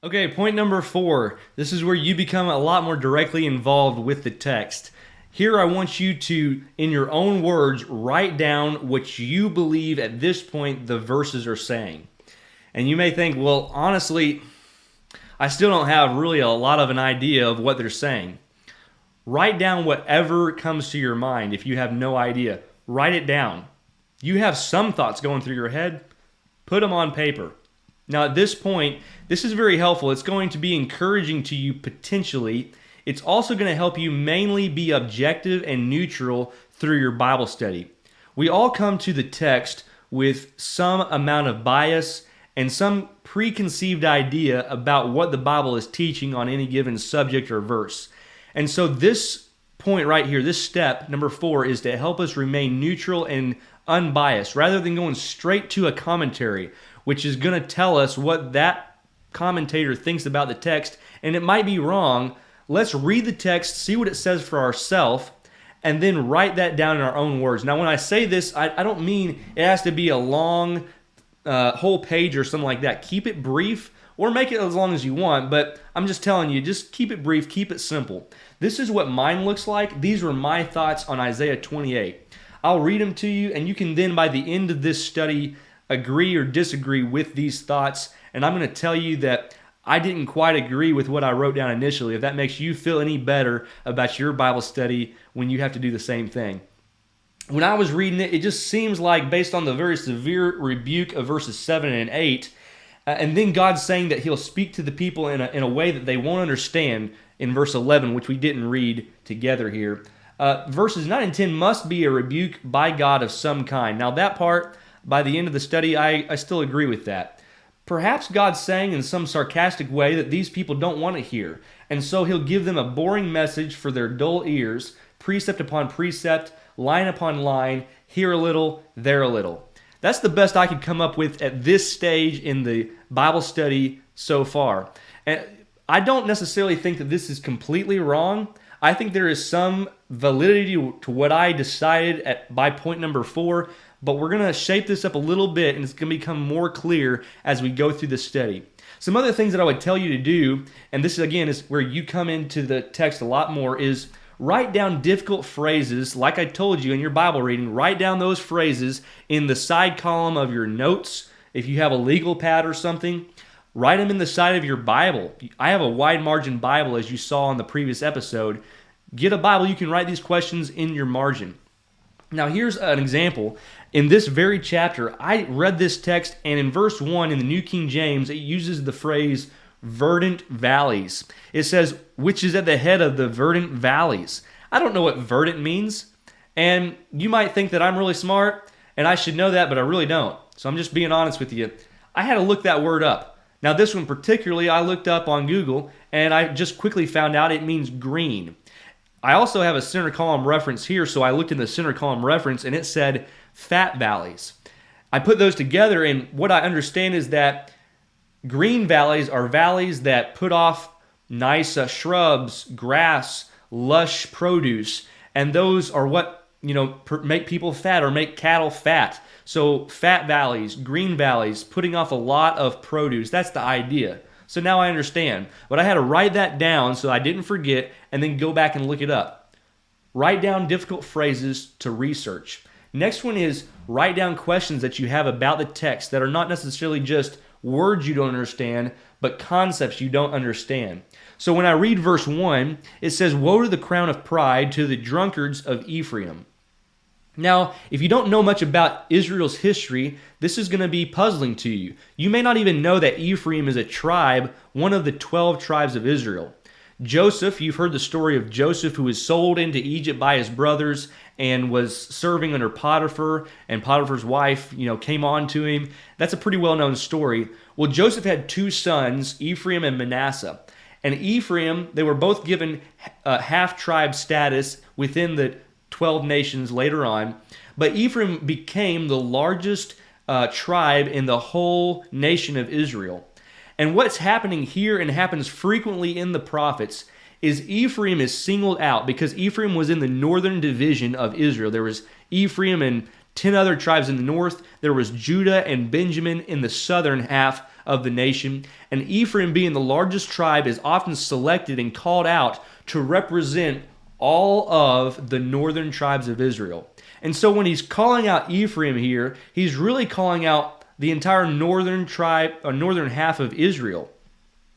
Okay, point number 4. This is where you become a lot more directly involved with the text. Here, I want you to, in your own words, write down what you believe at this point the verses are saying. And you may think, well, honestly, I still don't have really a lot of an idea of what they're saying. Write down whatever comes to your mind if you have no idea. Write it down. You have some thoughts going through your head, put them on paper. Now, at this point, this is very helpful. It's going to be encouraging to you potentially. It's also going to help you mainly be objective and neutral through your Bible study. We all come to the text with some amount of bias and some preconceived idea about what the Bible is teaching on any given subject or verse. And so this point right here, this step, number 4, is to help us remain neutral and unbiased rather than going straight to a commentary, which is going to tell us what that commentator thinks about the text, and it might be wrong. Let's read the text, see what it says for ourselves, and then write that down in our own words. Now, when I say this, I don't mean it has to be a long whole page or something like that. Keep it brief, or make it as long as you want, but I'm just telling you, just keep it brief, keep it simple. This is what mine looks like. These were my thoughts on Isaiah 28. I'll read them to you, and you can then, by the end of this study, agree or disagree with these thoughts. And I'm going to tell you that I didn't quite agree with what I wrote down initially, if that makes you feel any better about your Bible study when you have to do the same thing. When I was reading it, it just seems like, based on the very severe rebuke of verses 7 and 8, and then God saying that he'll speak to the people in a way that they won't understand in verse 11, which we didn't read together here. Verses 9 and 10 must be a rebuke by God of some kind. Now that part, by the end of the study, I still agree with that. Perhaps God's saying in some sarcastic way that these people don't want to hear, and so he'll give them a boring message for their dull ears, precept upon precept, line upon line, here a little, there a little. That's the best I could come up with at this stage in the Bible study so far. And I don't necessarily think that this is completely wrong. I think there is some validity to what I decided by point number 4, but we're going to shape this up a little bit, and it's going to become more clear as we go through the study. Some other things that I would tell you to do, and this again is where you come into the text a lot more, is write down difficult phrases. Like I told you in your Bible reading, write down those phrases in the side column of your notes. If you have a legal pad or something, write them in the side of your Bible. I have a wide margin Bible, as you saw in the previous episode. Get a Bible, you can write these questions in your margin. Now here's an example. In this very chapter, I read this text, and in verse 1 in the New King James, it uses the phrase verdant valleys. It says, which is at the head of the verdant valleys. I don't know what verdant means, and you might think that I'm really smart, and I should know that, but I really don't. So I'm just being honest with you. I had to look that word up. Now this one particularly, I looked up on Google, and I just quickly found out it means green. I also have a center column reference here, so I looked in the center column reference, and it said fat valleys. I put those together, and what I understand is that green valleys are valleys that put off nice shrubs, grass, lush produce, and those are what make people fat or make cattle fat. So fat valleys, green valleys, putting off a lot of produce. That's the idea. So now I understand. But I had to write that down so I didn't forget and then go back and look it up. Write down difficult phrases to research. Next one is write down questions that you have about the text that are not necessarily just words you don't understand, but concepts you don't understand. So when I read verse 1, it says, "Woe to the crown of pride, to the drunkards of Ephraim." Now, if you don't know much about Israel's history, this is going to be puzzling to you. You may not even know that Ephraim is a tribe, one of the 12 tribes of Israel. Joseph, you've heard the story of Joseph, who was sold into Egypt by his brothers and was serving under Potiphar, and Potiphar's wife, came on to him. That's a pretty well-known story. Well, Joseph had 2 sons, Ephraim and Manasseh. And Ephraim, they were both given half-tribe status within the 12 nations later on. But Ephraim became the largest tribe in the whole nation of Israel. And what's happening here, and happens frequently in the prophets, is Ephraim is singled out because Ephraim was in the northern division of Israel. There was Ephraim and 10 other tribes in the north. There was Judah and Benjamin in the southern half of the nation. And Ephraim, being the largest tribe, is often selected and called out to represent all of the northern tribes of Israel. And so when he's calling out Ephraim here, he's really calling out the entire northern tribe, or northern half of Israel.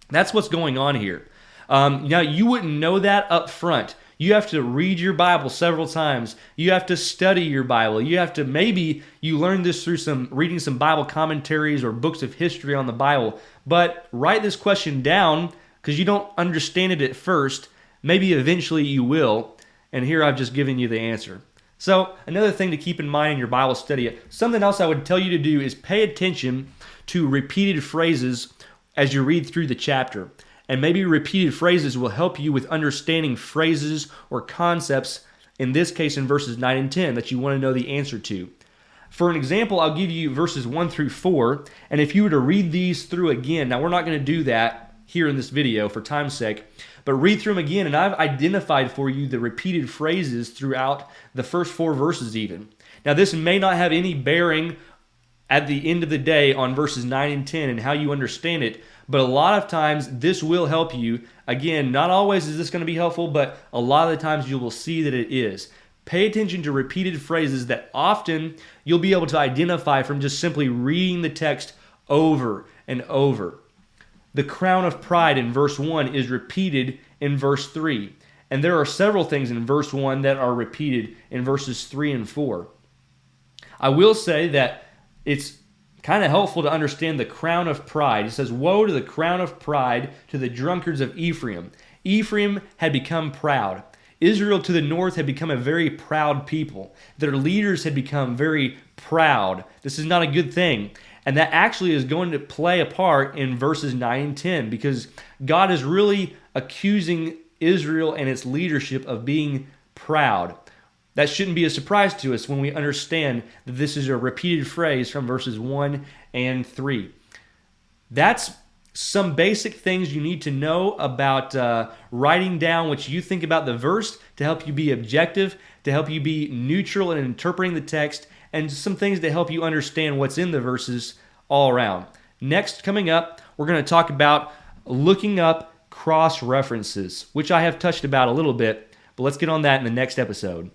That's what's going on here. Now, you wouldn't know that up front. You have to read your Bible several times. You have to study your Bible. Maybe you learn this through reading some Bible commentaries or books of history on the Bible. But write this question down, because you don't understand it at first. Maybe eventually you will. And here I've just given you the answer. So another thing to keep in mind in your Bible study, something else I would tell you to do is pay attention to repeated phrases as you read through the chapter. And maybe repeated phrases will help you with understanding phrases or concepts, in this case in verses 9 and 10, that you want to know the answer to. For an example, I'll give you verses 1 through 4, and if you were to read these through again, now we're not going to do that here in this video for time's sake, but read through them again, and I've identified for you the repeated phrases throughout the first 4 verses even. Now this may not have any bearing at the end of the day on verses 9 and 10 and how you understand it, but a lot of times this will help you. Again, not always is this going to be helpful, but a lot of the times you will see that it is. Pay attention to repeated phrases that often you'll be able to identify from just simply reading the text over and over. The crown of pride in verse 1 is repeated in verse 3. And there are several things in verse 1 that are repeated in verses 3 and 4. I will say that it's kind of helpful to understand the crown of pride. It says, "Woe to the crown of pride to the drunkards of Ephraim." Ephraim had become proud. Israel to the north had become a very proud people. Their leaders had become very proud. This is not a good thing. And that actually is going to play a part in verses 9 and 10, because God is really accusing Israel and its leadership of being proud. That shouldn't be a surprise to us when we understand that this is a repeated phrase from verses 1 and 3. That's some basic things you need to know about writing down what you think about the verse to help you be objective, to help you be neutral in interpreting the text, and some things to help you understand what's in the verses all around. Next, coming up, we're going to talk about looking up cross references, which I have touched about a little bit, but let's get on that in the next episode.